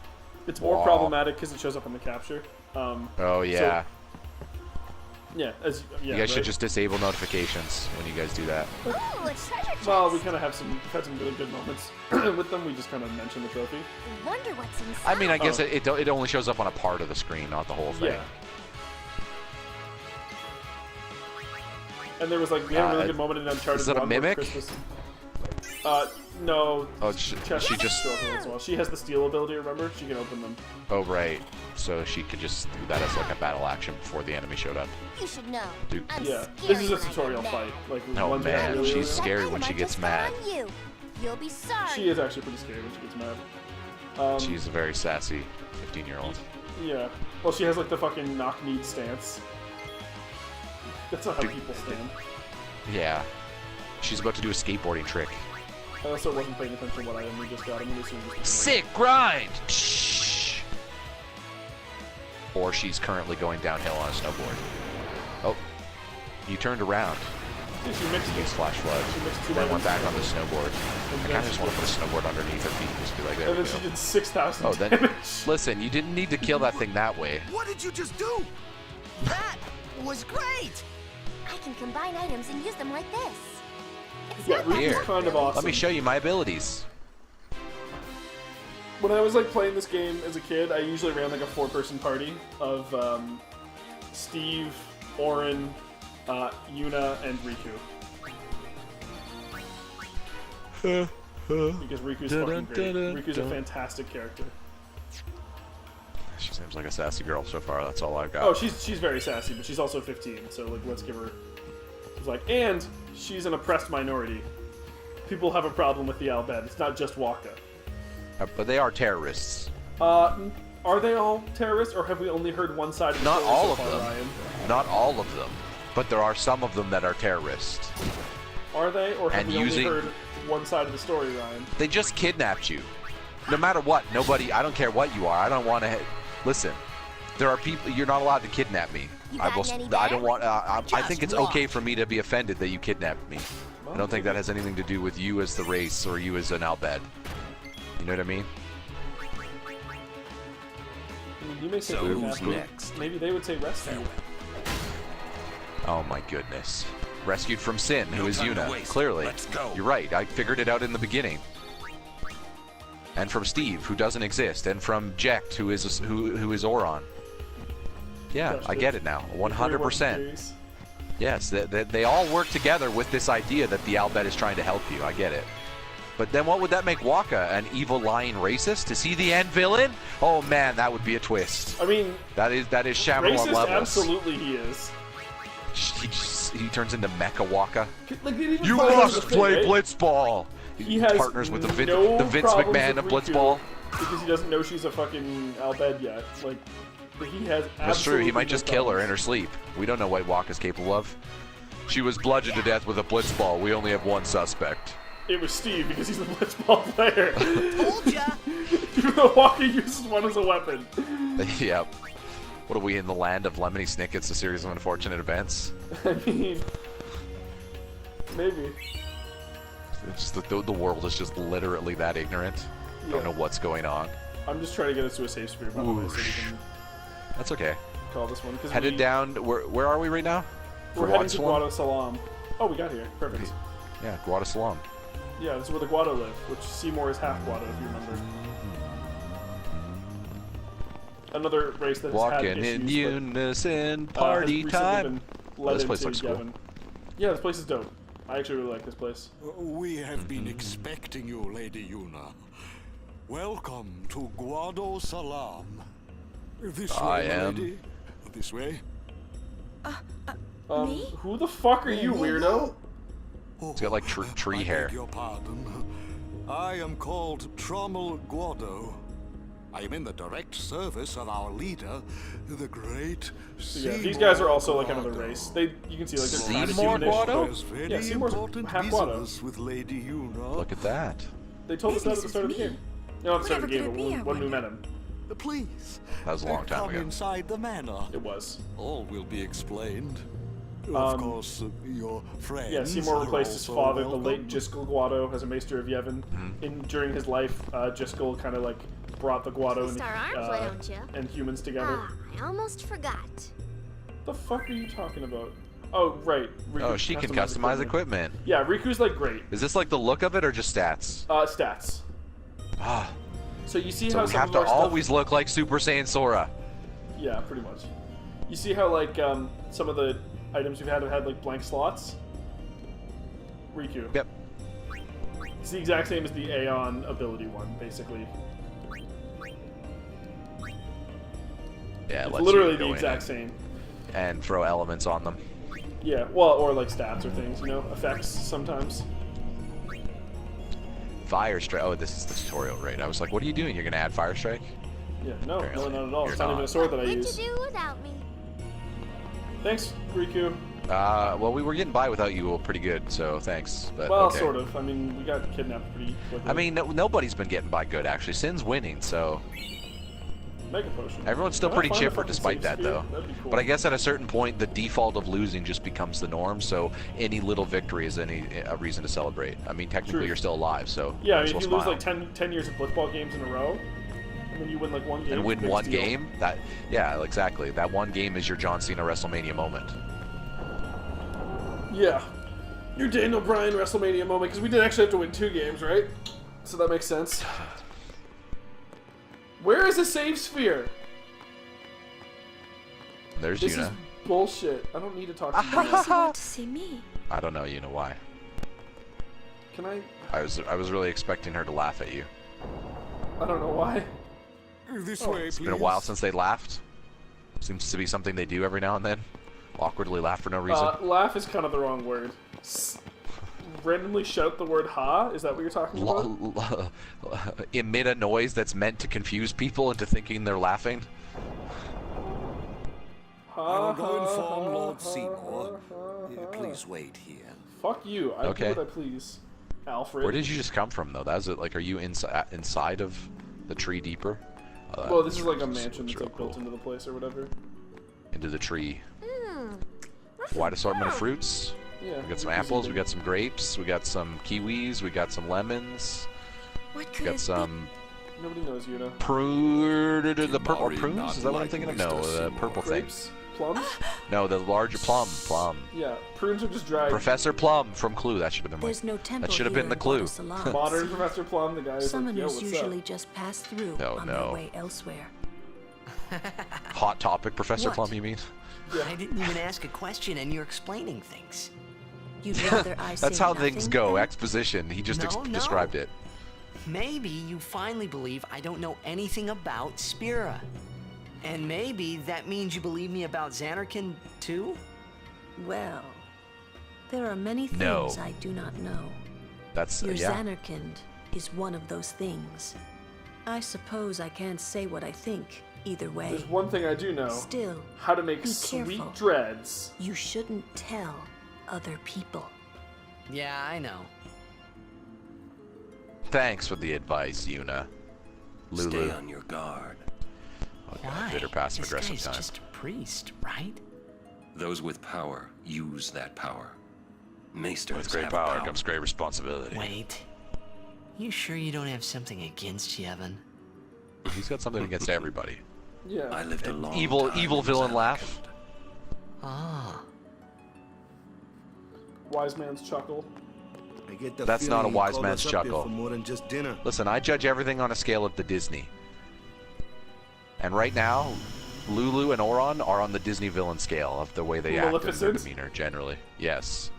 it's more Aw. problematic because it shows up on the capture. Oh, yeah. Yeah, You guys should just disable notifications when you guys do that. Ooh, a treasure chest. Well, we kind of had some really good moments with them. We just kind of mentioned the trophy. Wonder what's inside. I mean, I guess Oh. it only shows up on a part of the screen, not the whole thing. Yeah. And there was like we had a really good moment in Uncharted is that a 1 where mimic? Chris was, no. Oh, she just. She opens as well. She has the steal ability. Remember, she can open them. Oh, right. So she could just do that as like a battle action before the enemy showed up. You should know. Dude. I'm Yeah, scary this is a when I get tutorial mad. fight. Like Oh one thing I man, really, she's really scary That when item she I gets just mad. found on you. You'll be sorry. She is actually pretty scary when she gets mad. She's a very sassy 15-year-old. Yeah. Well, she has like the fucking knock-kneed stance. That's not how people stand. Yeah. She's about to do a skateboarding trick. I also wasn't paying attention to what item we just got. I'm gonna assume just Sick grind! Shh. Or she's currently going downhill on a snowboard. Oh. You turned around. Yeah, she mixed Use flash flood. She mixed two Then went items back on the together. snowboard. I kind of just want to put a snowboard underneath her feet. Just be like, there And we then go. she did 6,000 Oh, then damage. listen, you didn't need to kill that thing that way. What did you just do? That was great. I can combine items and use them like this. It's Yeah, not that Riku's Here. kind of awesome. Let me show you my abilities. When I was like playing this game as a kid, I usually ran like a 4-person party of Steve, Orin, Yuna, and Riku. Because Riku's fucking great. Riku's a fantastic character. She's Seems like a sassy girl so far. That's all I've got. Oh, she's very sassy, but she's also 15. So like, let's give her. It's like, and she's an oppressed minority. People have a problem with the Albed. It's not just Waka. But they are terrorists. Are they all terrorists, or have we only heard one side of the Not story all so of far, them. Ryan? Not all of them. But there are some of them that are terrorists. Are they, or have And we using- only heard one side of the story, Ryan? They just kidnapped you. No matter what, nobody. I don't care what you are. I don't want to. Listen, there are people. You're not allowed to kidnap me. You I got will. any I better? don't want. I Just think it's walk. okay for me to be offended that you kidnapped me. I don't think that has anything to do with you as the race or you as an Albed. You know what I mean? I mean, you may say So kidnap, who's but next? maybe they would say rescue. Oh my goodness. Rescued from Sin, who No is time to Yuna. waste. Clearly. Let's go. You're right. I figured it out in the beginning. And from Steve, who doesn't exist, and from Jekt, who is Oron. Yeah, I get it now. 100%. Yes, they all work together with this idea that the Albed is trying to help you. I get it. But then what would that make Waka? An evil, lying racist? Is he the end villain? Oh man, that would be a twist. I mean, that is Shyamalan racist, levels. absolutely he is. He turns into Mecha Waka. Like, they even You find out must the thing, play right? Blitzball. He has partners with the Vince problems McMahon with of Riku Blitzball. because he doesn't know she's a fucking Albed yet. Like, he has. That's true. He absolutely might no just kill her in her problems. sleep. We don't know what Waka's capable of. She was bludgeoned to death with a Blitzball. We only have one suspect. It was Steve because he's the Blitzball player. Told ya. Even though Waka uses one as a weapon. Yep. What are we in the land of Lemony Snicket's A Series of Unfortunate Events? I mean, maybe. It's just the world is just literally that ignorant. Don't know what's going on. I'm just trying to get us to a safe sphere, by the way, so we can That's okay. call this one. 'cause Headed down. Where are we right now? We're heading to Guadasalam? Guado Salam. Oh, we got here. Perfect. Yeah, Guadasalam. Yeah, this is where the Guado live, which Seymour is half Guado, if you remember. Another race that has Walking had in issues, unison, but, party has recently time. been Oh, led this place into looks cool. Yevon. Yeah, this place is dope. I actually really like this place. We have been expecting you, Lady Yuna. Welcome to Guado Salam. This I way, am. lady. This way. Me? Who the fuck are you, weirdo? He's got like tree I hair. beg your pardon. I am called Trommel Guado. I am in the direct service of our leader, the great Yeah, these guys are also like another race. You can see like they're kind of Seymour humanish. Guado? There's very Yeah, Seymour's important half Guado. business with Lady Yuna. Look at that. They told us that at the start of the game. No, at the start of the game, Whatever but could it be, I when we met him. Please. That was a long time come ago. inside the manor. It was. All will be explained. Um, Of course, your friends. Yeah, Seymour are replaced his also father, the welcome. late Jiskel Guado, as a Maester of Yevon. Mm-hmm. During his life, Jiskel kind of like brought the Guado Twist our arms, why don't you? and humans together. Ah, I almost forgot. The fuck are you talking about? Oh, right. Riku Oh, she can customize equipment. Yeah, Riku's like great. Is this like the look of it or just stats? Stats. Ah, So you see so how we some have of to our stuff- always look like Super Saiyan Sora. Yeah, pretty much. You see how like some of the items we've had have had like blank slots? Riku. Yep. It's the exact same as the Aeon ability one, basically. Yeah, It's let's literally go the in exact same. and throw elements on them. Yeah, well, or like stats or things, you know, effects sometimes. Fire strike. Oh, this is the tutorial, right? I was like, what are you doing? You're gonna add fire strike? Yeah, no, Apparently, not at all. you're It's not even not. a sword that I What use. to do without me? Thanks, Riku. Well, we were getting by without you pretty good, so thanks. But Well, okay. sort of. I mean, we got kidnapped pretty quickly. I mean, nobody's been getting by good, actually. Sin's winning, so... Mega Potion. Everyone's still Can I pretty find a chipper fucking despite safe that, sphere? though. That'd be cool. But I guess at a certain point, the default of losing just becomes the norm, so any little victory is a reason to celebrate. I mean, technically, True. you're still alive, so... Yeah, I might mean, as if you well lose smile. like 10 years of Blitzball games in a row, and then you win like one game. And win it's a big one deal. game, yeah, exactly. That one game is your John Cena WrestleMania moment. Yeah. Your Daniel Bryan WrestleMania moment, because we did actually have to win 2 games, right? So that makes sense. Where is the save sphere? There's This Yuna. is bullshit. I don't need to talk to you. Why does he want to see me? I don't know, you know why. Can I? I was really expecting her to laugh at you. I don't know why. This way, It's please. been a while since they laughed. Seems to be something they do every now and then. Awkwardly laugh for no reason. Laugh is kind of the wrong word. Randomly shout the word "ha"? Is that what you're talking about? Emit a noise that's meant to confuse people into thinking they're laughing. Ha, I will go ha, inform ha, Lord ha, Seymour. ha, ha. Please wait here. Fuck you. I Okay. do what I please. Alfred. Where did you just come from, though? That was it. Like, are you inside of the tree deeper? Well, this is like a mansion that's that's real like built cool. into the place or whatever. Into the tree. Wide assortment of fruits. Yeah. We got some easy apples, to- we got some grapes, we got some kiwis, we got some lemons, What we could got it some Nobody knows, Yuna. the purple Kimari prunes? not Is that what I'm like thinking of? Mr. No, the Seymour. purple thing. Grapes? Plums? No, the larger plum. Yeah. Prunes are just dried. Professor Plum from Clue. That should have been There's no that temple should have here been the in clue. Guadalajara. Modern Professor Plum, the guy is like, yo, Summoners what's usually up? just pass through No, on no. their way elsewhere. Hot topic, Professor What? Plum. You mean? I didn't even ask a question and you're explaining things. You'd rather I That's say how nothing things go. then? Exposition. He just No, no. described it. Maybe you finally believe I don't know anything about Spira. And maybe that means you believe me about Xanarkin too? Well, there are many things No. I do not know. That's Your yeah. Xanarkind is one of those things. I suppose I can't say what I think either way. There's one thing I do know. Still, How to make be sweet careful. dreads. you shouldn't tell other people. Yeah, I know. Thanks for the advice, Yuna. Lulu. Stay on your guard. Oh, God, Why? bitter passive This aggressive guy's time. just a priest, right? Those with power use that power. Maesters With great have power comes great responsibility. Wait. You sure you don't have something against Yevon? He's got something against everybody. Yeah. I lived a long Evil time in villain Xanarkand. laugh. Ah. Wise man's chuckle. I get the That's not feeling a you wise called man's us up here chuckle. for more than just dinner. Listen, I judge everything on a scale of the Disney. And right now, Lulu and Oron are on the Disney villain scale of the way they act and their Maleficent? demeanor, generally. Yes.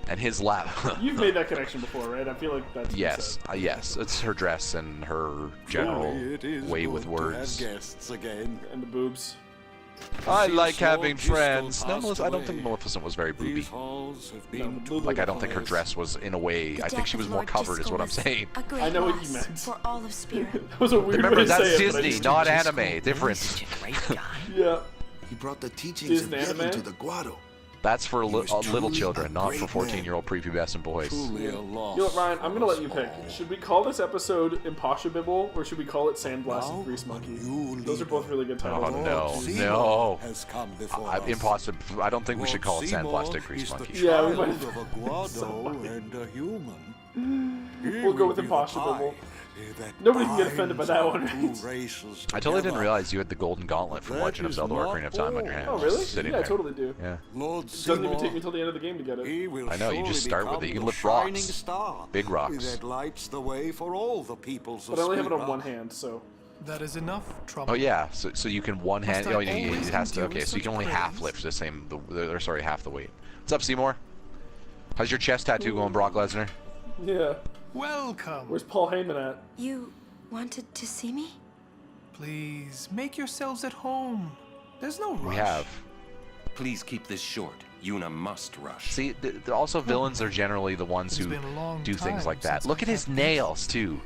And his laugh. You've made that connection before, right? I feel like that's been Yes, said. yes. It's her dress and her general Surely it is way good with to words. have guests again. And the boobs. I Since like Lord having Bristol friends. No, passed I don't think away, Maleficent was very booby. These halls have been No, too Like, I don't think her pious. dress was, in a way, The I think death she was of more Lord covered, is what I'm Disco saying. was a great I know what you loss meant. for all of Spirit. That was a weird Remember, way to that's say it, but I Disney, just- not Just anime. cool. Different. He's such a great guy. Yeah. He brought the teachings Disney of Yevon anime? to the Guado. That's for He was little truly children, a not for great 14-year-old prepubescent boys. Truly a loss. You know what, Ryan? I'm gonna let you for pick. us Should we call this episode Imposhibbible, or should we call it Sandblasted Now, Grease Monkey? you Those are both really good titles. Oh, no. all. Seymour no. Has come before us. Impossible. I don't think we should call it Seymour Sandblasted Grease is the Monkey. Yeah, we child might- of a Guado and a human. He We'll go will with be the Imposhibbible. tie that Nobody can get offended by that one, binds right? two races I totally didn't together. realize you had the golden gauntlet from That Legend of is Zelda not Ocarina of Time on your all. hand. Oh, really? just sitting Yeah, I there. totally do. Yeah. Lord It doesn't even Seymour, take me till the end of the game to get it. he will I know, you just surely start with become it. You can the lift shining rocks. star Big rocks. that lights the way for all the peoples But of I only have it on Spira. one hand, so. That is enough trouble. Oh yeah, so you can one hand. Must I Oh, it always has to. endure Okay, so you such can only half praise? lift the same. Or sorry, half the weight. What's up, Seymour? How's your chest tattoo going, Brock Lesnar? Yeah. Welcome. Where's Paul Heyman at? You wanted to see me? Please make yourselves at home. There's no rush. We have. Please keep this short. Yuna must rush. See, also villains are generally the ones It's who been a long do things time like that. since Look at I his have nails too.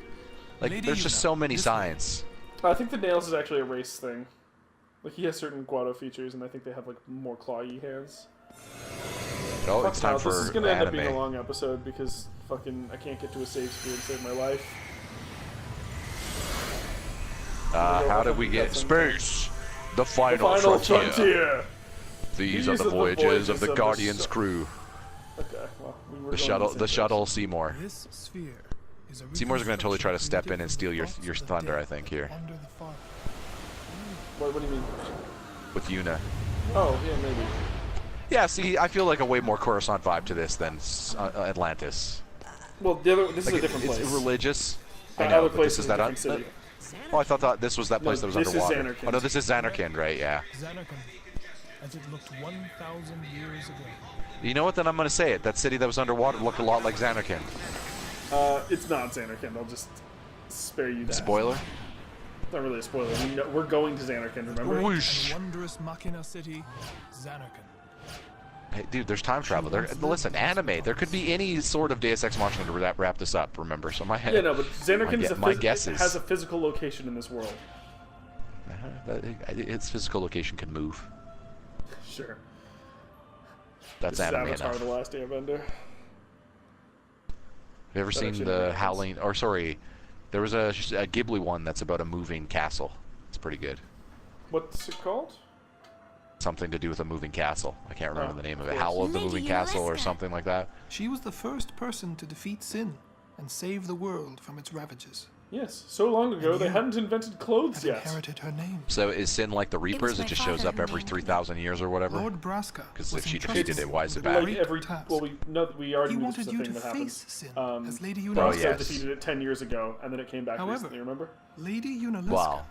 Like, Lady there's just Yuna, so many this way. signs. I think the nails is actually a race thing. Like, he has certain Guado features, and I think they have, like, more clawy hands. Oh, Fuck it's time no, for this is gonna end up being a anime. long episode because fucking I can't get to a save screen to save my life. How did we get space? The final, Final frontier. frontier. These are the voyages of the Guardian's crew. Okay, well, we were The going shuttle, in the same shuttle Seymour. This sphere is a Seymour's gonna totally try to reconstruction step in and steal your of the thunder, dead I think, here under the fog. What do you mean? with Yuna. Oh, yeah, maybe. Yeah, see, I feel like a way more Coruscant vibe to this than Atlantis. Well, the other, this Like, is a different it's place. religious. I That know, other but place this is a that. different city. Oh, I thought this was that No, place that was this is underwater. Xanarkand. Oh no, this is Xanarkand, right? Yeah. Xanarkand, as it looked 1,000 years ago. You know what? Then I'm gonna say it. That city that was underwater looked a lot like Xanarkand. It's not Xanarkand. I'll just spare you that. Spoiler. not really a spoiler. We're going to Zanarkand, remember? And wondrous Machina city, Zanarkand. Hey, dude, there's time travel. Listen, anime. There could be any sort of Deus Ex Machina to wrap this up. Remember, so my head. Yeah, no, but Zanarkand has a physical location in this world. Its physical location can move. Sure. That's this anime is Avatar: enough. The Last Airbender. Have you ever seen the Howling? Or sorry, there was a Ghibli one that's about a moving castle. It's pretty good. What's it called? Something to do with a moving castle. I can't remember the name of it. course. Howl of the Moving Castle or something like that. She was the first person to defeat sin and save the world from its ravages. Yes, so long ago they hadn't invented clothes yet. Inherited her name. So is Sin like the Reapers? It just shows up every 3,000 years or whatever? Lord Braska. Because if she defeated it, why is it Like bad? we already knew this was wanted a you thing to that happened. face sin as Lady Braska defeated it 10 years ago, and then it came back However, recently, remember? Lady Unaliska Wow.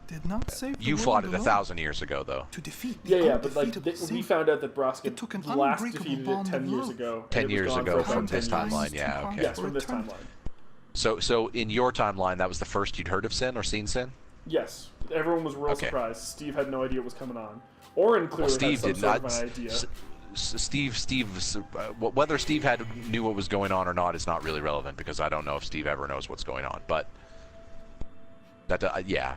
did not save the You world fought it alone 1,000 years ago, though. to defeat the Yeah, but like undefeatable we sin. found out that Braska took an last unbreakable defeated it bond 10 of years love. ago. 10 and it was years gone ago for from about this 10 years. timeline, yeah, okay. Yes, from this timeline. So in your timeline, that was the first you'd heard of Sin or seen Sin? Yes, everyone was real surprised. Steve had no idea what was coming on. Oren clearly Steve had some did sort not. of an idea. Whether Steve knew what was going on or not is not really relevant because I don't know if Steve ever knows what's going on. But that, yeah.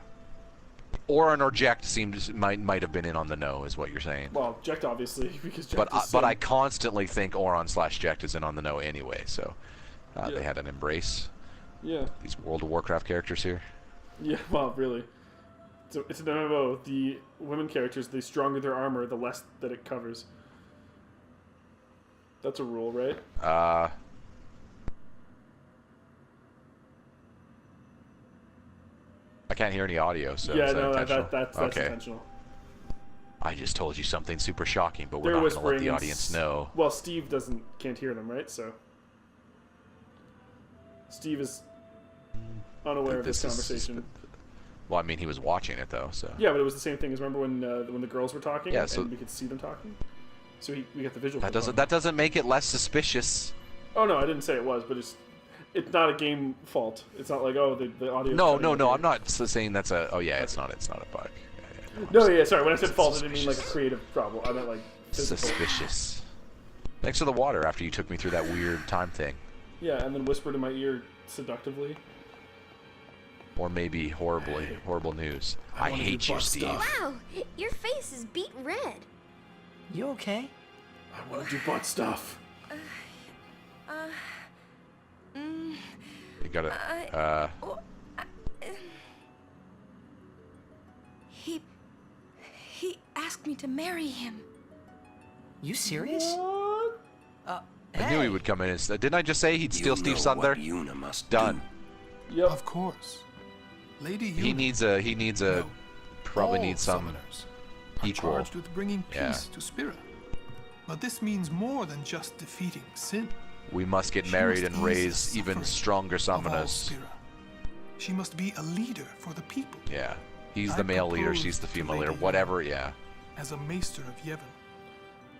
Oren or Jekt might have been in on the know, is what you're saying. Well, Jekt obviously, because Jekt but I constantly think Oron/Jekt is in on the know anyway. So they had an embrace. Yeah. These World of Warcraft characters here. Yeah, well, really. So it's an MMO. The women characters, the stronger their armor, the less that it covers. That's a rule, right? I can't hear any audio, so yeah, is that no, intentional? that's okay. intentional. I just told you something super shocking, but we're They're not going to let the whispering audience know. Well, Steve can't hear them, right? So Steve is unaware of this conversation. Well, I mean, he was watching it though, so. Yeah, but it was the same thing as remember when the girls were talking, yeah, so and we could see them talking. So we got the visual. That doesn't make it less suspicious. Oh no, I didn't say it was, but it's not a game fault. It's not like the audio. No, I'm not saying that's a. Oh yeah, it's not a bug. No, sorry. When I said fault, I didn't mean like a creative problem. I meant like physical. Suspicious. Thanks for the water after you took me through that weird time thing. Yeah, and then whispered in my ear seductively. Or maybe horrible news. I hate you, Steve. Wow, your face is beet red. You okay? I want to do butt stuff. You gotta. He asked me to marry him. You serious? I knew he would come in and didn't I just say he'd steal Steve's thunder? Yuna must Done. Yep. Of course. Lady Yuna. He needs a probably needs some summoners are equal. charged with bringing peace to Spira. But this means more than just defeating sin. We must get She married must and ease raise the even suffering stronger of all summoners. Spira. She must be a leader for the people. Yeah. He's I the male leader, propose she's the to female leader, Lady whatever, yeah. As a maester of Yevon.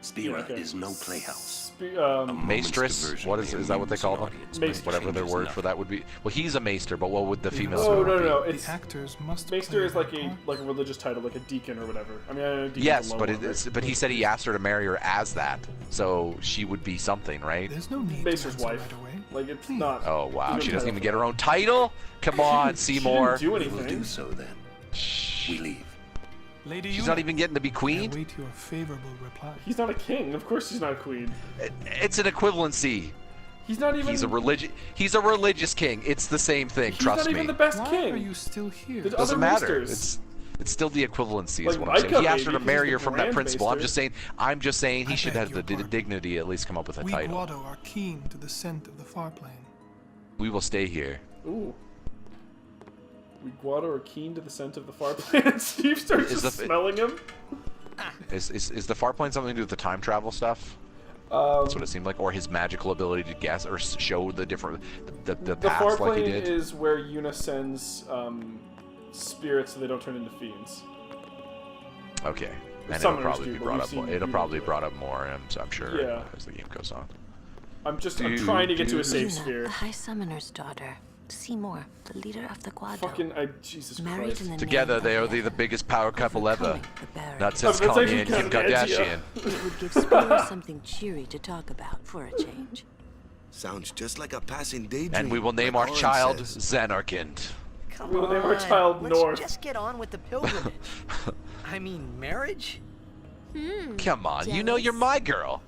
Spira is no playhouse. Maestress? What is that what they call them? Maester. Whatever their word for that would be. Well, he's a maester, but what would the female's Oh word be? no, it's The actors must Maester play is like their a religious title, like a deacon or whatever. I mean, I know deacon's Yes, a low but one, right? but he said he asked her to marry her as that, so she would be something, right? There's no need Maester's to answer wife. right away. Like it's not. Oh wow, she doesn't title even for get that. her own title. Come on, She Seymour. didn't do We will anything. do so then. We leave. Lady She's Yuna, not even getting to be I queen. await your favorable reply. He's not a king. Of course, she's not a queen. It's an equivalency. He's not even. He's a religious king. It's the same thing. He's Trust not me. even the best Why king. are you still here? There's Doesn't other matter. maesters. It's still the equivalency, is Like what I'm saying. Micah He asked her to maybe, marry he's her the from that Grand principle. I'm Maester. just saying he I should beg have your the pardon. dignity to at least come up with a We title. Guado are keen to the scent of the far plane. We will stay here. Ooh. We Guado are keen to the scent of the far planet. Steve starts Is just the- smelling him. Is the far plane something to do with the time travel stuff? That's what it seemed like, or his magical ability to guess or show the different the The paths far like he plane did. is where Yuna sends spirits so they don't turn into fiends. Okay, and it'll Summoners probably do, be but brought we've up. seen It'll Yuna probably do it. brought up more. I'm sure Yeah. as the game goes on. I'm trying to get to a safe sphere. The High Summoner's daughter. Seymour, the leader of the Quadro. Fucking, Jesus Married Christ. in the Together, name they are of the biggest power couple ever. overcoming the barrier. Not since that's Kanye actually and Kim kind of edgy, Kardashian. It would give Spira something cheery to talk about for a change. Sounds just like a passing daydream. And we will name like our Oren child says. Xanarkand. Come We'll on. name our child Let's North. just get on with the pilgrimage. I mean, marriage? Come on, you know you're my girl.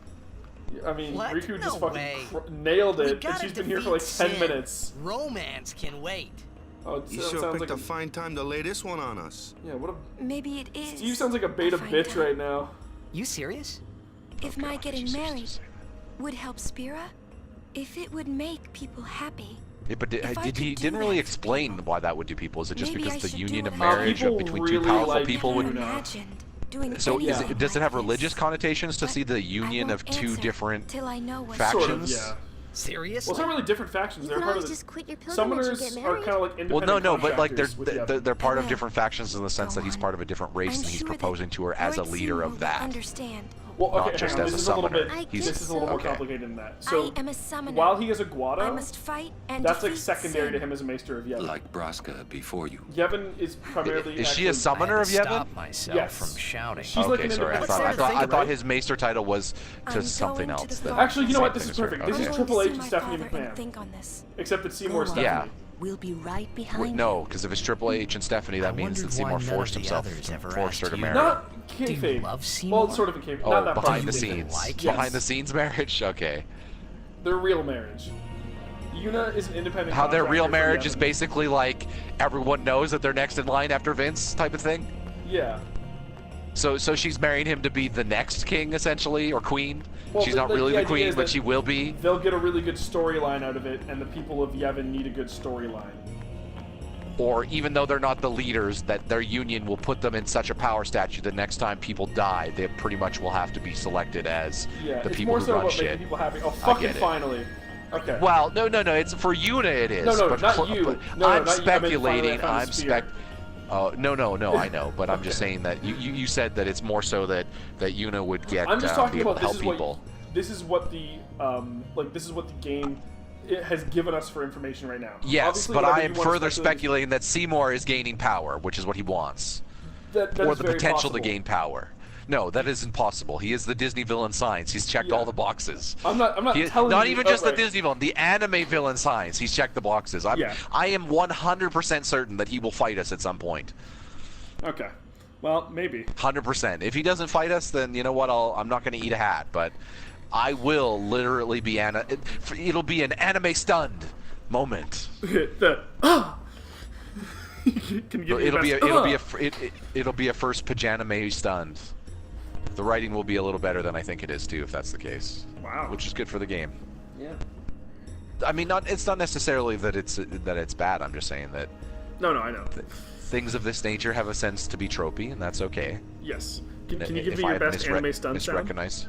I mean, What? Riku just No fucking way. nailed We it, and gotta she's been here for like defeat 10 sin. minutes. Romance can wait. Oh, You it sure sounds picked like a fine time to lay this one on us. Yeah, what a... Maybe it is. Steve sounds like a beta fine bitch time. right now. You serious? If my getting married would help Spira, if it would make people happy. Yeah, but If I could he do didn't really that for explain people. why that would do people. Is it just Maybe because I the should union do of what I marriage People between really two powerful like people Never would... imagined doing So anything does it have like religious this. connotations to But see the I union won't of two answer different till I know what factions? Sort of, yeah. Seriously? Well, it's not really different factions. You They're can part of always the... just quit your pilgrimage and get Summoners are married. kind of like Well, independent no, but like contractors with the they're part of will. different factions in the sense Go that he's on. part of a different race I'm and he's sure that proposing to her as a Lord leader Seymour of will that. Understand. Well, okay, Not just hang on, as this a is a little summoner. bit. I He's- This is a little more okay. complicated than that. So, I am a summoner. while he is a Guado, I must fight and that's like defeat secondary to sin. him as a Maester of Yevon. Like Braska before you. Yevon is primarily. Is she a actually- summoner of Yevon? Stop myself Yes. from shouting. She's like Okay, an sorry. I independent thought I contractor, thought right? his Maester title was to I'm something going to else. the that- Father. Actually, you know what? same This is thing, perfect. right? This I'm is Okay. going Triple to H see and my Stephanie father and McMahon. think on this. Except that Seymour is Go on. Stephanie. We'll be right Wait, behind no, because if it's Triple H and Stephanie, that I means that wondered Seymour why none forced of the himself, others ever forced her asked to you. marry. Not Do you kayfabe. love Seymour? Well, it's sort of a kayfabe. Oh, Not that behind part. the you. scenes. Like Yes. Behind the scenes marriage? Okay. Their real marriage. Yuna is an independent. How their real contractor for marriage is Yevon. basically like everyone knows that they're next in line after Vince type of thing? Yeah. So she's marrying him to be the next king, essentially, or queen? Well, She's not really the the idea queen, is but that she will be? They'll get a really good storyline out of it, and the people of Yevon need a good storyline. Or even though they're not the leaders, that their union will put them in such a power statue that next time people die, they pretty much will have to be selected as Yeah, the it's people more who so run about shit. making people happy. Oh, I fucking get it. finally. Okay. Well, no, it's for Yuna it is. No, but not you. but No, I'm not you. I meant finally I speculating. found a I'm spear. Oh, no, I know, but I'm just saying that you said that it's more so that Yuna would get I'm just talking be able about to help this is people. this is what the game it has given us for information right now. Yes, Obviously, but whatever I am you wanna further speculate, speculating that Seymour is gaining power, which is what he wants. that Or is the very potential possible. to gain power. No, that isn't possible. He is the Disney villain signs. He's checked Yeah. all the boxes. I'm not He- telling not you even just the outright. Disney villain, the anime villain signs. He's checked the boxes. Yeah. I am 100% certain that he will fight us at some point. Okay. Well, maybe. 100%. If he doesn't fight us, then you know what? I'm not going to eat a hat, but I will literally be it'll be an anime stunned moment. Can you give me It'll the best- it'll be a first Paj-anime stunned. The writing will be a little better than I think it is too, if that's the case. Wow. Which is good for the game. Yeah. I mean, it's not necessarily that it's bad. I'm just saying that No, I know. things of this nature have a sense to be tropey, and that's okay. Yes. Can you give If me I your have best anime stun sound? misrecognized.